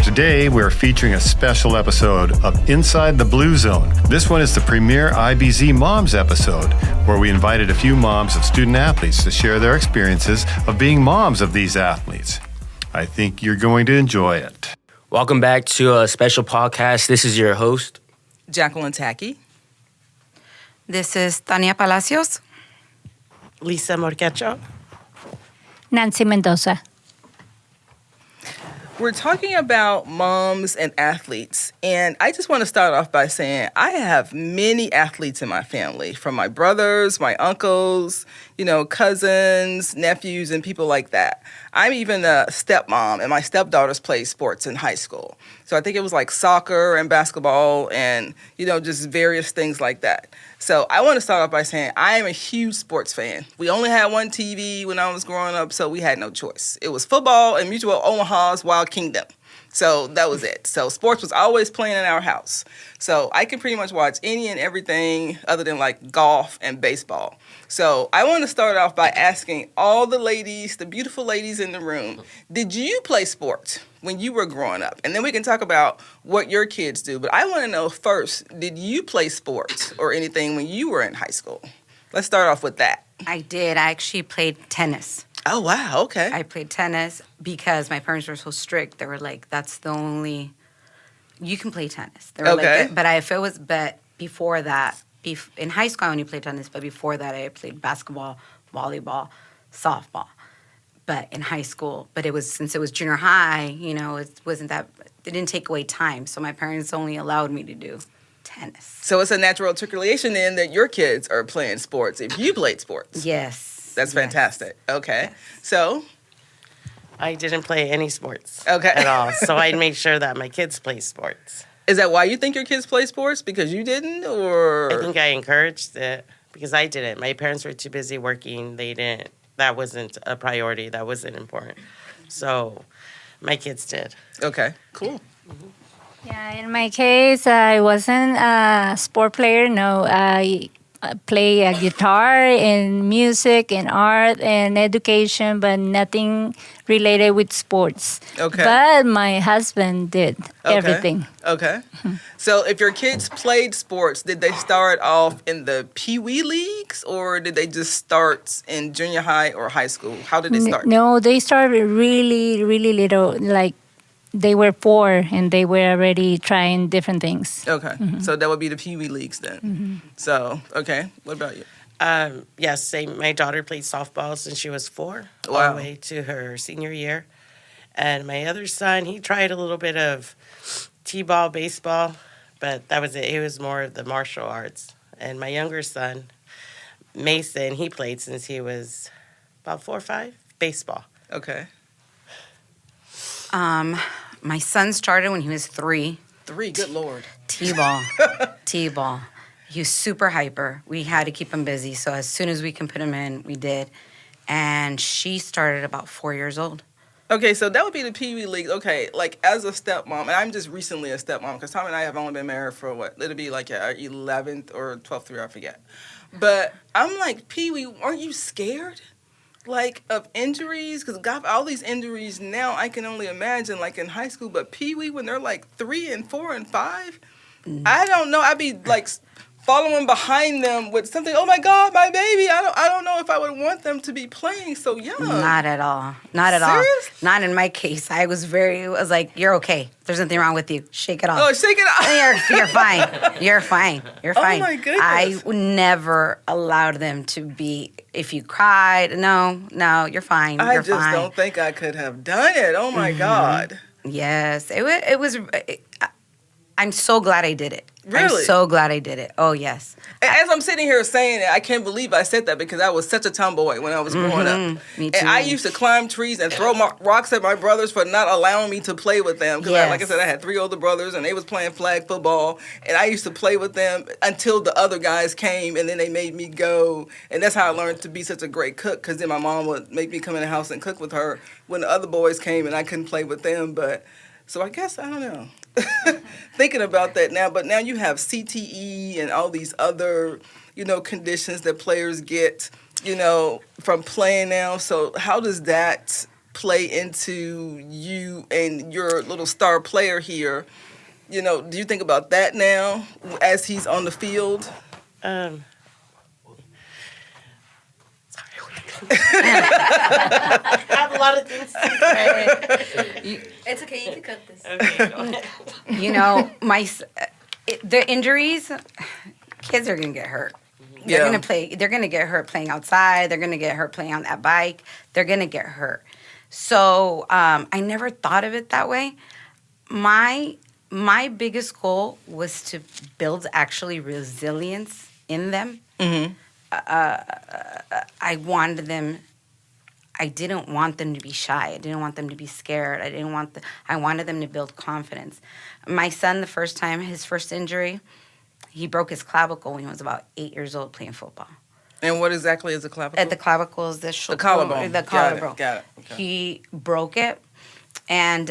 Today, we're featuring a special episode of Inside the Blue Zone. This one is the premier IBZ Moms episode, where we invited a few moms of student athletes to share their experiences of being moms of these athletes. I think you're going to enjoy it. Welcome back to a special podcast. This is your host, Jacqueline Tacky. This is Tania Palacios. Lisa Morquecho. Nancy Mendoza. We're talking about moms and athletes, and I just want to start off by saying I have many athletes in my family, from my brothers, my uncles, cousins, nephews, and people like that. I'm even a stepmom, and my stepdaughters play sports in high school. So I think it was like soccer and basketball and, just various things like that. So I want to start off by saying I am a huge sports fan. We only had one TV when I was growing up, so we had no choice. It was football and Mutual Omaha's Wild Kingdom. So that was it. So sports was always playing in our house. So I can pretty much watch any and everything other than like golf and baseball. So I want to start off by asking all the ladies, the beautiful ladies in the room, did you play sports when you were growing up? And then we can talk about what your kids do. But I want to know first, did you play sports or anything when you were in high school? Let's start off with that. I did. I actually played tennis. Oh, wow. Okay. I played tennis because my parents were so strict. They were like, that's the only, you can play tennis. They were Okay. Like, but before that, in high school I only played tennis, but before that I played basketball, volleyball, softball. But in high school, since it was junior high, it wasn't that, it didn't take away time. So my parents only allowed me to do tennis. So it's a natural articulation then that your kids are playing sports if you played sports. Yes. That's fantastic. Okay. Yes. So? I didn't play any sports Okay. at all, so I'd make sure that my kids play sports. Is that why you think your kids play sports? Because you didn't, or? I think I encouraged it because I didn't. My parents were too busy working. They didn't. That wasn't a priority. That wasn't important. So my kids did. Okay, cool. Yeah, in my case, I wasn't a sport player. No, I play a guitar and music and art and education, but nothing related with sports. Okay. But my husband did everything. Okay. So if your kids played sports, did they start off in the Pee-wee leagues or did they just start in junior high or high school? How did they start? No, they started really, really little, like they were 4 and they were already trying different things. Okay. So that would be the Pee-wee leagues then. So, okay. What about you? Yes, same. My daughter played softball since she was 4, all Wow. the way to her senior year. And my other son, he tried a little bit of t-ball, baseball, but that was it. It was more of the martial arts. And my younger son, Mason, he played since he was about 4 or 5, baseball. Okay. My son started when he was 3. 3, good Lord. T-ball. T-ball. He was super hyper. We had to keep him busy. So as soon as we can put him in, we did. And she started about 4 years old. Okay, so that would be the Pee-wee league. Okay, like as a stepmom, and I'm just recently a stepmom because Tom and I have only been married for what? It'll be like our 11th or 12th year, I forget. But I'm like, Pee-wee, aren't you scared? Like of injuries? Because God, all these injuries now, I can only imagine like in high school. But Pee-wee, when they're like 3 and 4 and 5, I don't know. I'd be like following behind them with something. Oh my God, my baby! I don't know if I would want them to be playing so young. Not at all. Not at Serious? all. Not in my case. I was like, you're okay. There's nothing wrong with you. Shake it off. Oh, shake it off. You're fine. You're fine. You're fine. Oh my goodness. I never allowed them to be. If you cried, no, you're fine. I You're just fine. don't think I could have done it. Oh my God. Yes, it was. I'm so glad I did it. Really? I'm so glad I did it. Oh yes. As I'm sitting here saying it, I can't believe I said that because I was such a tomboy when I was growing up. Me too. And I used to climb trees and throw rocks at my brothers for not allowing me to play with them. Because, like I Yes. said, I had 3 older brothers and they was playing flag football. And I used to play with them until the other guys came and then they made me go. And that's how I learned to be such a great cook because then my mom would make me come in the house and cook with her when the other boys came and I couldn't play with them. But so I guess, I don't know. Thinking about that now, but now you have CTE and all these other, conditions that players get, from playing now. So how does that play into you and your little star player here? You know, do you think about that now as he's on the field? Um, I have a lot of things to say. It's okay. You can cut this. Okay, go ahead. You know, the injuries, kids are gonna get hurt. They're gonna play. They're gonna get hurt playing outside. They're gonna get hurt playing on that bike. They're gonna get hurt. So I never thought of it that way. My biggest goal was to build actually resilience in them. Mm-hmm. I wanted them. I didn't want them to be shy. I didn't want them to be scared. I wanted them to build confidence. My son, the first time, his first injury, he broke his clavicle when he was about 8 years old playing football. And what exactly is a clavicle? At the clavicle is the collarbone. The collarbone. Got it. Okay. He broke it, and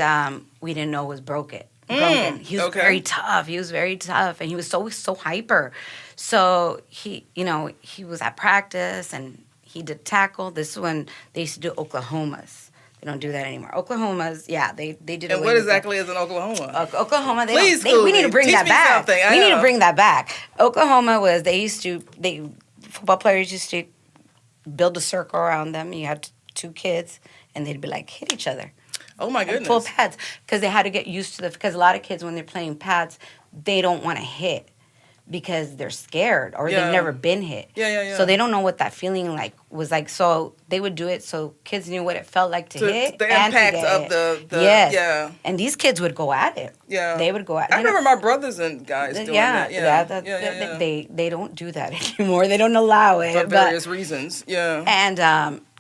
we didn't know it was broken. He was very tough. And he was so hyper. So he was at practice and he did tackle. This is when they used to do Oklahomas. They don't do that anymore. Oklahomas, yeah, they did. And what exactly is an Oklahoma? Oklahoma. We need to bring that back. We need to bring that back. Oklahoma was football players used to build a circle around them. You had two kids, and they'd be like hit each other. Oh my goodness! Full pads because they had to get used to because a lot of kids when they're playing pads, they don't want to hit because they're scared or they've never been hit. Yeah. So they don't know what that feeling was like. So they would do it so kids knew what it felt like to hit. The and impact to get of the yes. Yeah. And these kids would go at it. Yeah. They would go at it. I remember my brothers and guys doing that. Yeah. They don't do that anymore. They don't allow it. For various reasons. Yeah.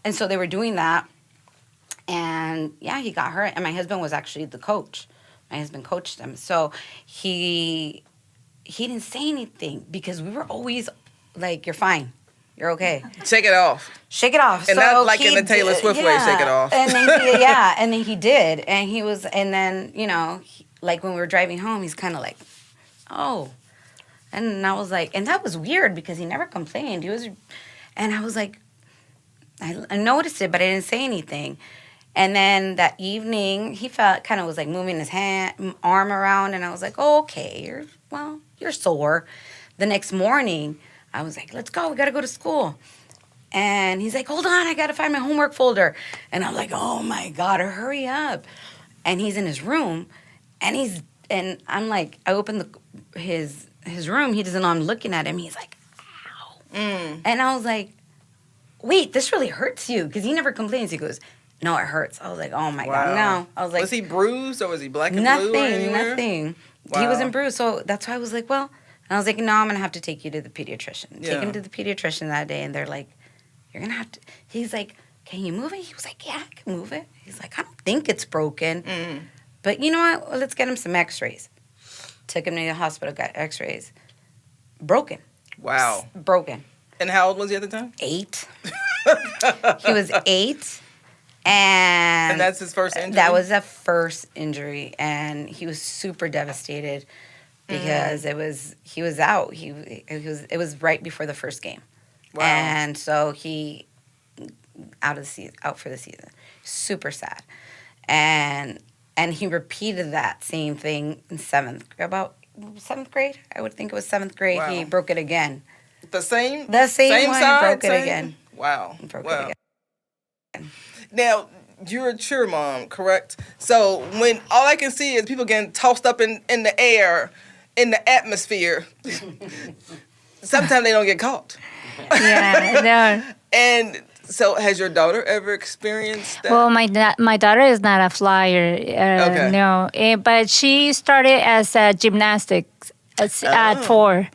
And so they were doing that. And yeah, he got hurt. And my husband was actually the coach. My husband coached him. So he didn't say anything because we were always like, you're fine. You're okay. Shake it off. Shake it off. And not like in the Taylor Swift way, shake it off. And then and then he did. And then, like when we were driving home, he's kind of like, oh. And I was like, and that was weird because he never complained. And I was like, I noticed it, but I didn't say anything. And then that evening, he kind of was like moving his arm around, and I was like, oh, okay, you're sore. The next morning, I was like, let's go, we gotta go to school. And he's like, hold on, I gotta find my homework folder. And I'm like, oh my God, hurry up. And he's in his room, and I'm like, I opened his room, he doesn't know I'm looking at him, he's like, ow. And I was like, wait, this really hurts you? Because he never complains, he goes, no, it hurts. I was like, oh my God, no. I was like, was he bruised or was he black and blue or anywhere? Nothing. Wow. He wasn't bruised. So that's why I was like, well, and I was like, no, I'm going to have to take you to the pediatrician. Take him to the pediatrician that day. And they're like, you're going to have to, he's like, can you move it? He was like, yeah, I can move it. He's like, I don't think it's broken. But you know what? Well, let's get him some x-rays. Took him to the hospital, got x-rays. Broken. Wow. Broken. And how old was he at the time? 8. He was 8. And that's his first injury? That was the first injury. And he was super devastated because he was out. It was right before the first game. Wow. And so he out for the season. Super sad. And he repeated that same thing in seventh grade. I would think it was 7th grade. Wow. He broke it again. The same one, side, broke it again. Wow. Broke it again. Now, you're a cheer mom, correct? So when all I can see is people getting tossed up in the air, in the atmosphere, sometimes they don't get caught. Yeah, no. And so has your daughter ever experienced that? Well, my daughter is not a flyer. Okay. No, but she started as gymnastics at 4.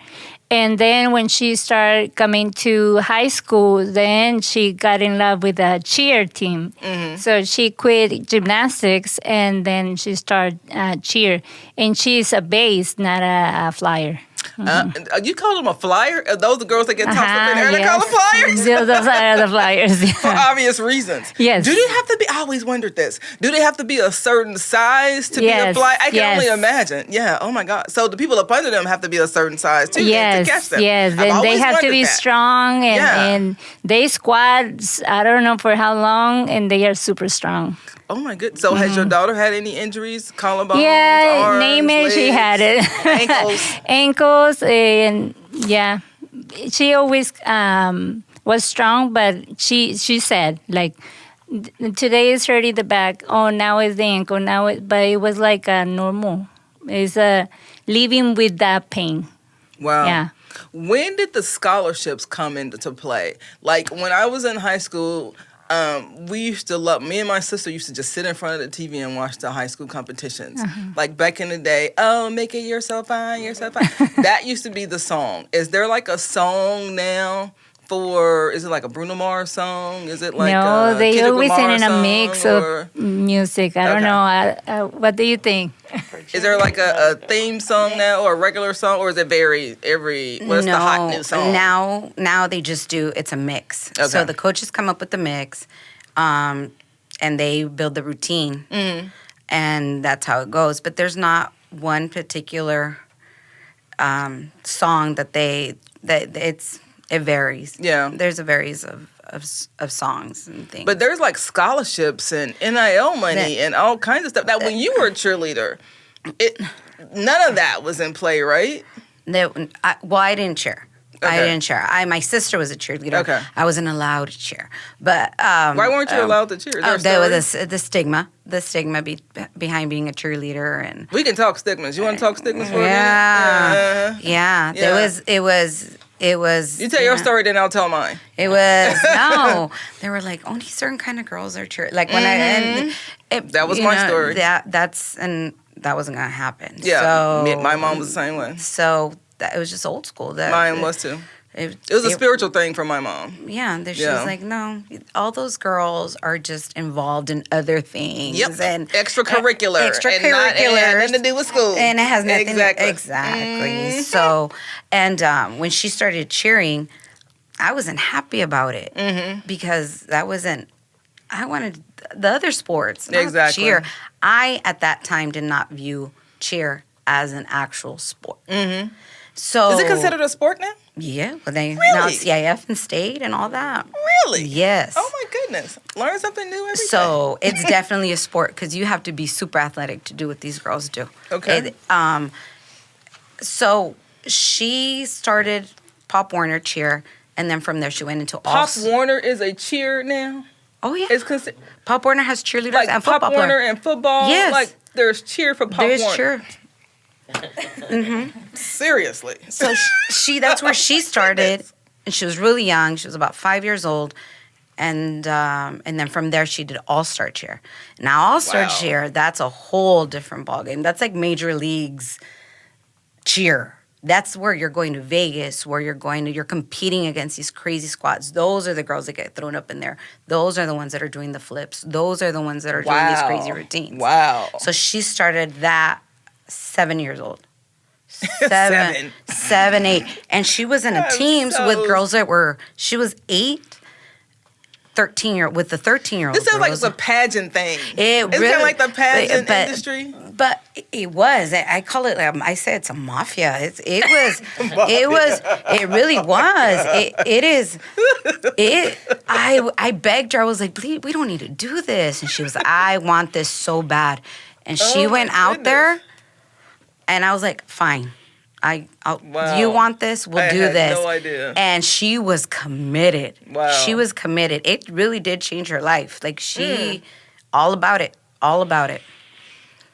And then when she started coming to high school, then she got in love with the cheer team. So she quit gymnastics and then she started cheer. And she's a base, not a flyer. You call them a flyer? Are those the girls that get tossed up in the air? They call them flyers? Those are the flyers. For obvious reasons. Yes. Do they have to be? I always wondered this. Do they have to be a certain size to be a flyer? I can only imagine. Yeah. Oh my God. So the people up under them have to be a certain size too to catch them. Yes. And they have to be strong and they squat. I don't know for how long, and they are super strong. Oh my goodness. So has your daughter had any injuries? Collarbones? Yeah, arms, name it. legs, She had it. Ankles, and yeah, she always was strong, but she said like today is hurting the back. Oh, now it's the ankle. But it was like a normal. It's living with that pain. Wow. Yeah. When did the scholarships come into play? Like when I was in high school, we used to love, me and my sister used to just sit in front of the TV and watch the high school competitions. Like back in the day, oh, make it, you're so fine, you're so fine. That used to be the song. Is there like a song now is it like a Bruno Mars song? Is it like no, they Kendrick always Lamar sing in a mix or of music. I don't know. What do you think? Is there like a theme song now or a regular song, or is it vary what's the hot new song? Now they just do, it's a mix. Okay. So the coaches come up with the mix, and they build the routine, and that's how it goes. But there's not one particular song it varies. Yeah. There's a varies of songs and things. But there's like scholarships and NIL money and all kinds of stuff. Now, when you were a cheerleader, none of that was in play, right? I didn't cheer. Okay. I didn't cheer. My sister was a cheerleader. Okay. I wasn't allowed to cheer. But why weren't you allowed to cheer? Is there a story? The stigma behind being a cheerleader, and we can talk stigmas. You want to talk stigmas for a minute? Yeah. It was. You tell your story, then I'll tell mine. It was no. They were like only certain kind of girls are cheer. Like when that was my story. That wasn't gonna happen. Yeah, so, my mom was the same way. So it was just old school. Mine was too. It was a spiritual thing for my mom. Yeah, she was like, no, all those girls are just involved in other things. Yep. And extracurricular. And it had nothing to do with school. And it has nothing. Exactly. So, and when she started cheering, I wasn't happy about it because that wasn't, I wanted the other sports, not cheer. I, at that time, did not view cheer as an actual sport. So, is it considered a sport now? Yeah, well, now Really? it's CIF and state and all that. Really? Yes. Oh my goodness! Learn something new every day. So it's definitely a sport because you have to be super athletic to do what these girls do. Okay. So she started Pop Warner cheer, and then from there she went into Pop Warner is a cheer now. Oh yeah. It's Pop Warner has cheerleaders like and Pop football Warner players. and football. Yes. Like there's cheer for Pop There's Warner. cheer. Seriously. So that's where she started, and she was really young. She was about 5 years old, and then from there she did All-Star Cheer. Now All-Star Cheer, that's a whole different ballgame. That's like major leagues cheer. That's where you're going to Vegas, where you're competing against these crazy squads. Those are the girls that get thrown up in there. Those are the ones that are doing the flips. Those are the ones that are doing these crazy routines. Wow. So she started that 7 years old. 7, 8. And she was in teams with girls that she was 8, 13-year-old, with the 13-year-old. This sounds like it's a pageant thing. It's really, kind of like the pageant industry. But it was. I call it. I say it's a mafia. It really was. It is. I begged her. I was like, "Please, we don't need to do this." And she was like, "I want this so bad." And she went out there, and I was like, "Fine, you want this? We'll do this." I had no idea. And she was committed. Wow. She was committed. It really did change her life. Like all about it. All about it.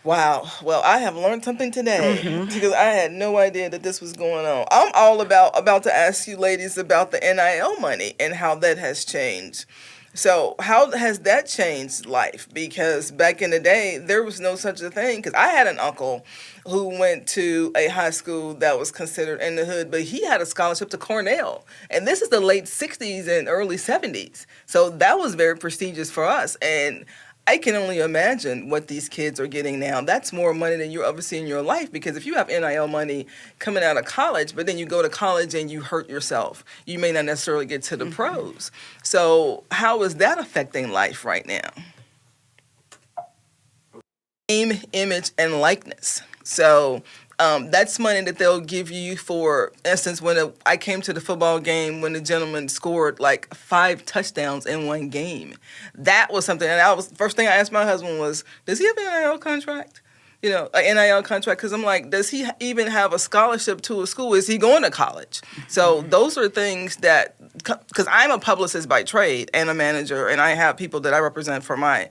Wow. Well, I have learned something today because I had no idea that this was going on. I'm all about to ask you ladies about the NIL money and how that has changed. So how has that changed life? Because back in the day, there was no such a thing. Because I had an uncle who went to a high school that was considered in the hood, but he had a scholarship to Cornell. And this is the late 60s and early 70s. So that was very prestigious for us. And I can only imagine what these kids are getting now. That's more money than you ever see in your life, because if you have NIL money coming out of college, but then you go to college and you hurt yourself, you may not necessarily get to the pros. So how is that affecting life right now? Name, image, and likeness. So that's money that they'll give you. For instance, when I came to the football game when the gentleman scored like 5 touchdowns in one game, that was something. And first thing I asked my husband was, does he have an NIL contract? You know, an NIL contract, because I'm like, does he even have a scholarship to a school? Is he going to college? So those are things that, because I'm a publicist by trade and a manager, and I have people that I represent for my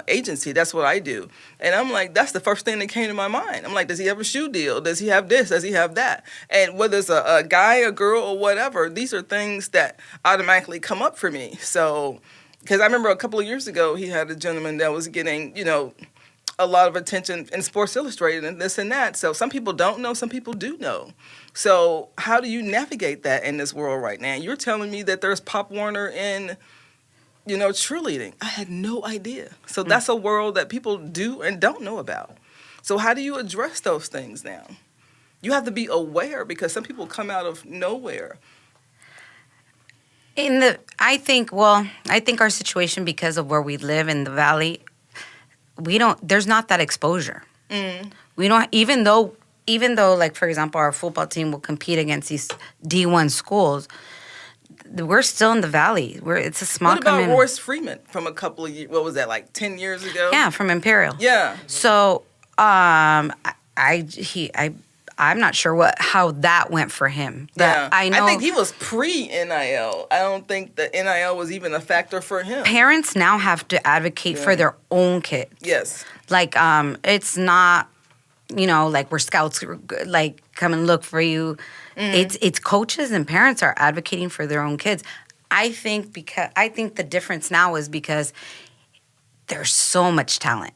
agency. That's what I do. And I'm like, that's the first thing that came to my mind. I'm like, does he have a shoe deal? Does he have this? Does he have that? And whether it's a guy, a girl, or whatever, these are things that automatically come up for me. So, because I remember a couple of years ago, he had a gentleman that was getting, a lot of attention in Sports Illustrated and this and that. So some people don't know, some people do know. So how do you navigate that in this world right now? You're telling me that there's Pop Warner in, cheerleading. I had no idea. So that's a world that people do and don't know about. So how do you address those things now? You have to be aware, because some people come out of nowhere. I think our situation, because of where we live in the Valley, there's not that exposure. We don't, even though, like, for example, our football team will compete against these D1 schools, we're still in the Valley. It's a small community. What about Royce Freeman from a couple of years, what was that, like 10 years ago? Yeah, from Imperial. Yeah. So, I'm not sure how that went for him. Yeah. I know. I think he was pre-NIL. I don't think the NIL was even a factor for him. Parents now have to advocate for their own kids. Yes. Like, it's not, like where scouts like come and look for you. It's coaches and parents are advocating for their own kids. I think the difference now is because there's so much talent.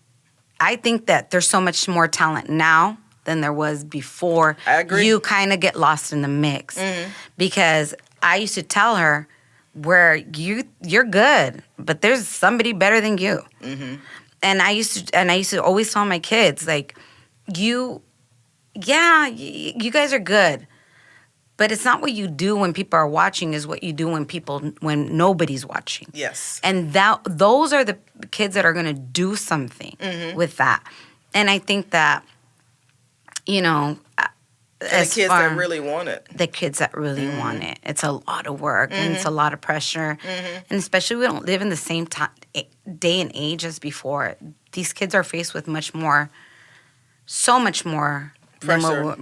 I think that there's so much more talent now than there was before. I agree. You kind of get lost in the mix. Because I used to tell her, where you're good, but there's somebody better than you. And I used to always tell my kids, like, you guys are good, but it's not what you do when people are watching, is what you do when nobody's watching. Yes. And those are the kids that are going to do something with that. And I think that, the kids that really want it. The kids that really want it. It's a lot of work and it's a lot of pressure. And especially we don't live in the same day and age as before. These kids are faced with so much more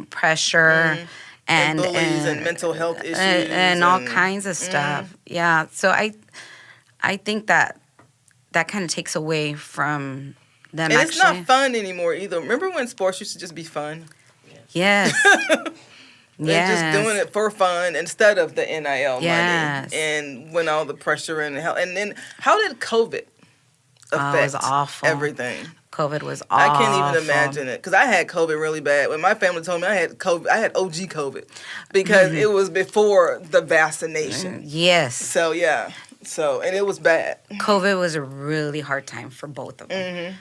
pressure and bullies and mental health issues. And all kinds of stuff. Yeah. So I think that kind of takes away from them. And it's not fun anymore either. Remember when sports used to just be fun? Yes. They're just doing it for fun instead of the NIL money. And when all the pressure and hell. And then how did COVID affect it was awful. Everything? COVID was awful. I can't even imagine it, because I had COVID really bad. When my family told me I had COVID, I had OG COVID, because it was before the vaccination. Yes. So yeah. So, and it was bad. COVID was a really hard time for both of them.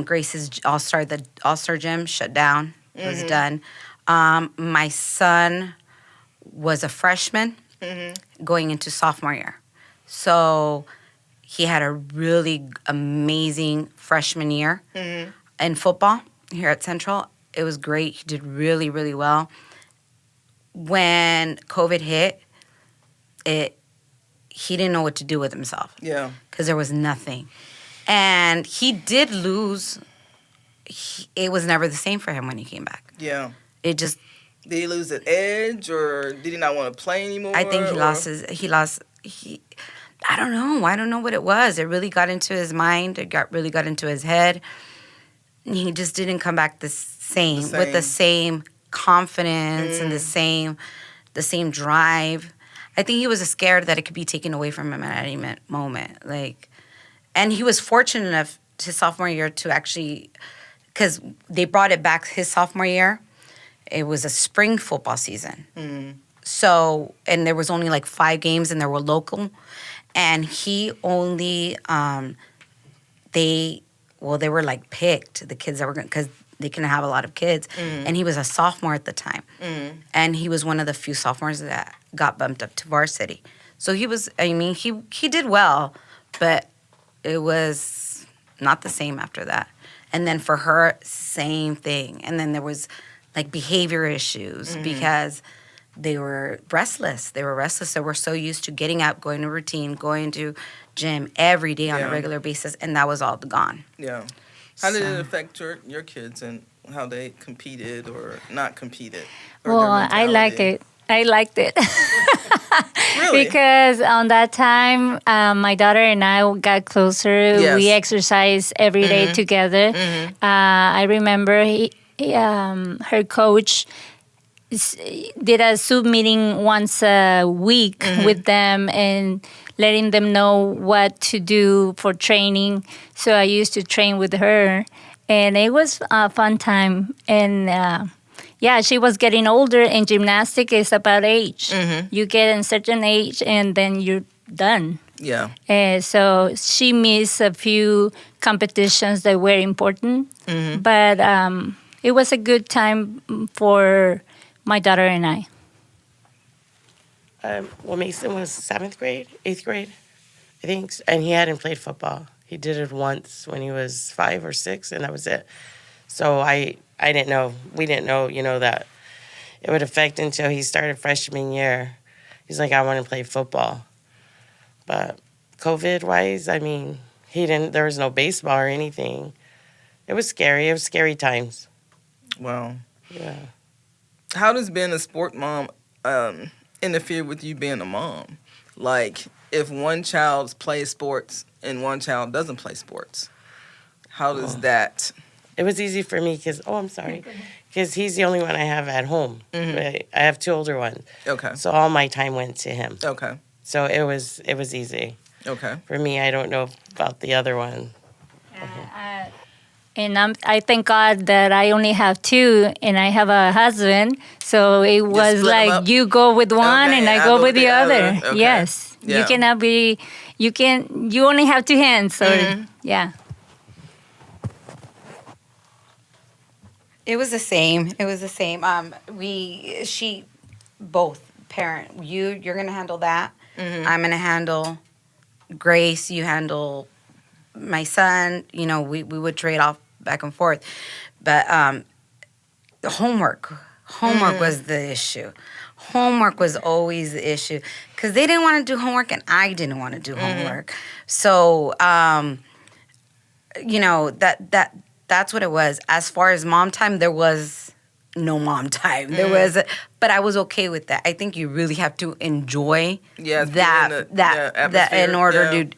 Grace's the All-Star Gym shut down. It was done. My son was a freshman going into sophomore year. So he had a really amazing freshman year in football here at Centro. It was great. He did really, really well. When COVID hit, he didn't know what to do with himself. Yeah. Because there was nothing. And he did lose. It was never the same for him when he came back. Yeah. It just... Did he lose an edge, or did he not want to play anymore? I think I don't know. I don't know what it was. It really got into his mind. It really got into his head. He just didn't come back the same. With the same confidence and the same drive. I think he was scared that it could be taken away from him at any moment. And he was fortunate enough his sophomore year to actually, because they brought it back his sophomore year. It was a spring football season. So, and there was only like 5 games and they were local. And he only they were like picked, the kids that were going, because they couldn't have a lot of kids. And he was a sophomore at the time. And he was one of the few sophomores that got bumped up to varsity. So he was, I mean, he did well, but it was not the same after that. And then for her, same thing. And then there was like behavior issues because they were restless. They were so used to getting up, going to routine, going to gym every day on a regular basis, and that was all gone. Yeah. How did it affect your kids and how they competed or not competed? Or Well, their I liked mentality? it. I liked it. Really? Because on that time, my daughter and I got closer. Yes. We exercised every day together. I remember her coach did a Zoom meeting once a week with them and letting them know what to do for training. So I used to train with her, and it was a fun time. And she was getting older, and gymnastics is about age. You get a certain age, and then you're done. Yeah. So she missed a few competitions that were important, but it was a good time for my daughter and I. Well, Mason was 7th grade, 8th grade, I think, and he hadn't played football. He did it once when he was 5 or 6, and that was it. So I didn't know. We didn't know, that it would affect until he started freshman year. He's like, I want to play football. But COVID-wise, I mean, there was no baseball or anything. It was scary. It was scary times. Wow. Yeah. How does being a sport mom interfere with you being a mom? Like, if one child plays sports and one child doesn't play sports, how does that... It was easy for me because, I'm sorry, because he's the only one I have at home. Right? I have 2 older ones. Okay. So all my time went to him. Okay. So it was easy. Okay. For me, I don't know about the other one. And I thank God that I only have 2, and I have a husband. So it was split 'em like up? you go with one, Okay, and I go with the other. Okay. Yes, Yeah. you cannot be. You only have 2 hands. So yeah. It was the same. Both parent. You're gonna handle that. I'm gonna handle Grace. You handle my son. We would trade off back and forth, but the homework was the issue. Homework was always the issue because they didn't want to do homework and I didn't want to do homework. So that's what it was. As far as mom time, there was no mom time. There was, but I was okay with that. I think you really have to enjoy that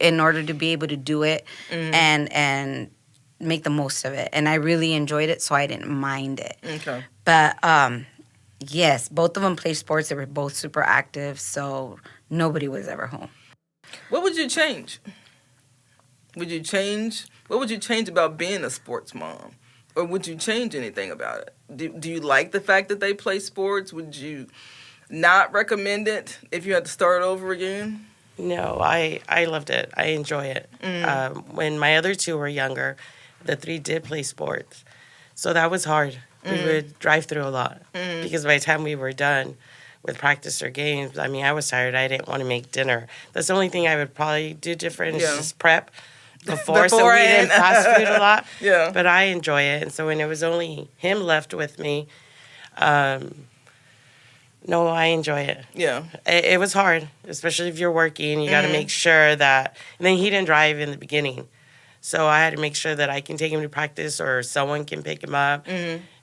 in order to be able to do it and make the most of it. And I really enjoyed it, so I didn't mind it. Okay. But yes, both of them played sports. They were both super active, so nobody was ever home. What would you change? What would you change about being a sports mom? Or would you change anything about it? Do you like the fact that they play sports? Would you not recommend it if you had to start over again? No, I loved it. I enjoy it. When my other 2 were younger, the 3 did play sports. So that was hard. We would drive through a lot because by the time we were done with practice or games, I mean, I was tired. I didn't want to make dinner. That's the only thing I would probably do different is just prep before so we didn't fast food a lot. Yeah. But I enjoy it. And so when it was only him left with me, no, I enjoy it. Yeah. It was hard, especially if you're working. You got to make sure that, and then he didn't drive in the beginning. So I had to make sure that I can take him to practice or someone can pick him up,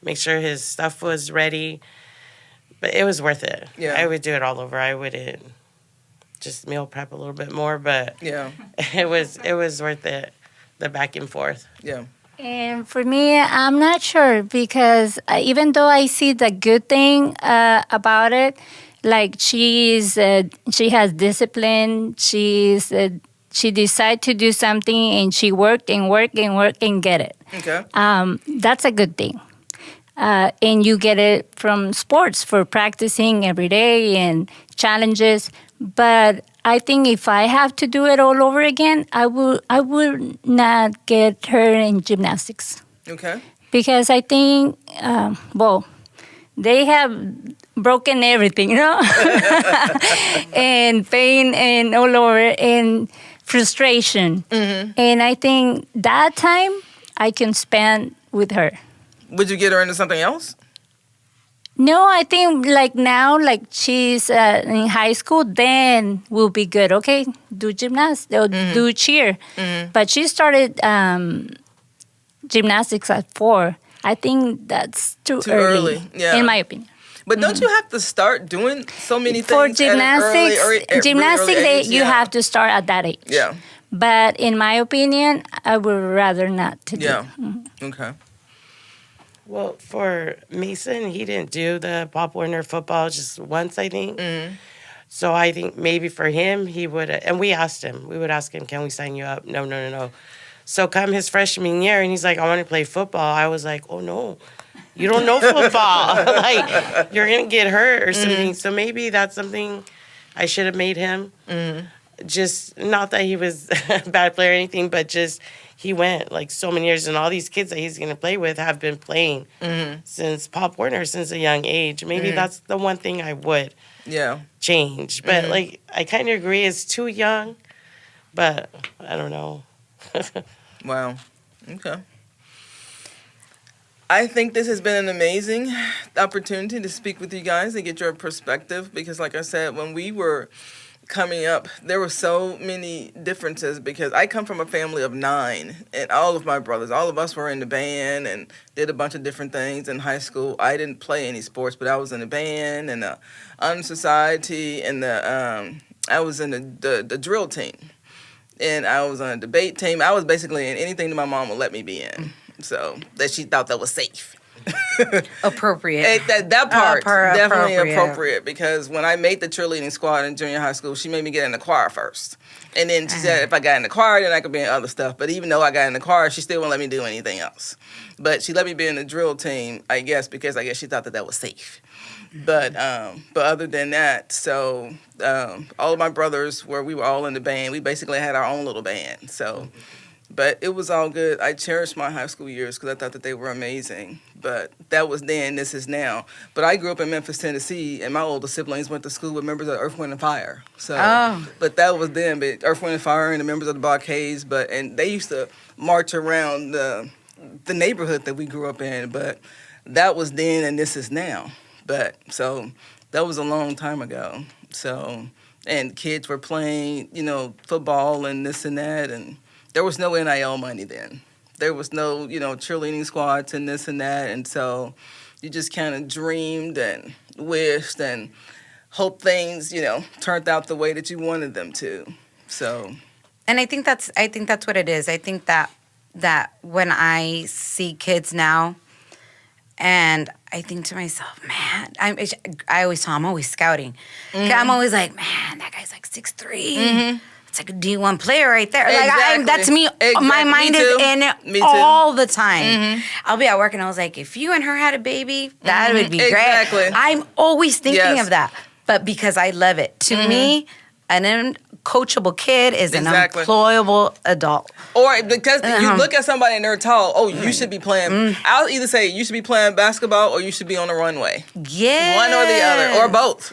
make sure his stuff was ready. But it was worth it. Yeah. I would do it all over. I wouldn't just meal prep a little bit more, but Yeah. it was worth it, the back and forth. Yeah. And for me, I'm not sure because even though I see the good thing about it, like she has discipline. She decided to do something and she worked and get it. Okay. That's a good thing. And you get it from sports for practicing every day and challenges. But I think if I have to do it all over again, I would not get her in gymnastics. Okay. Because I think, they have broken everything, and pain and all over and frustration. And I think that time I can spend with her. Would you get her into something else? No, I think like now, like she's in high school, then will be good. Okay, do gymnastics or do cheer. But she started gymnastics at 4. I think that's too early. Yeah. In my opinion. But don't you have to start doing so many For things gymnastics, gymnastics you have to start at that age. Yeah. But in my opinion, I would rather not to do. Yeah. Okay. Well, for Mason, he didn't do the Pop Warner football just once, I think. So I think maybe for him, he would, and we asked him, can we sign you up? No. So come his freshman year, and he's like, I want to play football. I was like, oh, no, you don't know football. Like, you're going to get hurt or something. So maybe that's something I should have made him. Just, not that he was a bad player or anything, but just he went like so many years, and all these kids that he's going to play with have been playing since Pop Warner, since a young age. Maybe that's the one thing I would change. But, like, I kind of agree, it's too young, but I don't know. Wow. Okay. I think this has been an amazing opportunity to speak with you guys and get your perspective because, like I said, when we were coming up, there were so many differences because I come from a family of 9, and all of my brothers, all of us were in the band and did a bunch of different things in high school. I didn't play any sports, but I was in the band and the honor society and I was in the drill team. And I was on a debate team. I was basically in anything that my mom would let me be in. So that she thought that was safe. Appropriate. That part, definitely appropriate. appropriate. Because when I made the cheerleading squad in junior high school, she made me get in the choir first. And then she said if I got in the choir, then I could be in other stuff. But even though I got in the choir, she still wouldn't let me do anything else. But she let me be in the drill team, I guess, because I guess she thought that was safe. But other than that, so all of my brothers, we were all in the band. We basically had our own little band. So, but it was all good. I cherished my high school years because I thought that they were amazing. But that was then, this is now. But I grew up in Memphis, Tennessee, and my older siblings went to school with members of Earth, Wind, and Fire. So, but that was then. But Earth, Wind, and Fire and the members of the Blockades. And they used to march around the neighborhood that we grew up in. But that was then, and this is now. But so that was a long time ago. So, and kids were playing, football and this and that. And there was no NIL money then. There was no, cheerleading squads and this and that. And so you just kind of dreamed and wished and hoped things, turned out the way that you wanted them to. So. And I think that's what it is. I think that when I see kids now, and I think to myself, man, I always tell I'm always scouting. I'm always like, man, that guy's like 6'3". It's like a D1 player right there. Exactly. Like that's me. Exactly. My mind is in it all the time. I'll be at work and I was like, if you and her had a baby, that would be Exactly. great. I'm always thinking of that. But because I love it. To me, an uncoachable kid is an employable adult. Or because you look at somebody and they're tall, you should be playing. I'll either say you should be playing basketball or you should be on the runway. Yeah. One or the other, or both.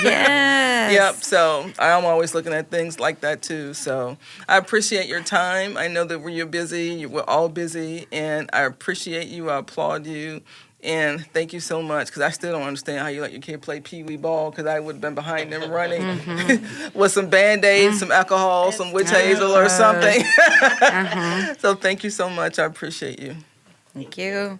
Yes. Yep. So I'm always looking at things like that too. So I appreciate your time. I know that you're busy. We're all busy, and I appreciate you. I applaud you. And thank you so much, because I still don't understand how you let your kid play pee-wee ball, because I would have been behind them running with some Band-Aids, some alcohol, some witch hazel or something. So thank you so much. I appreciate you. Thank you.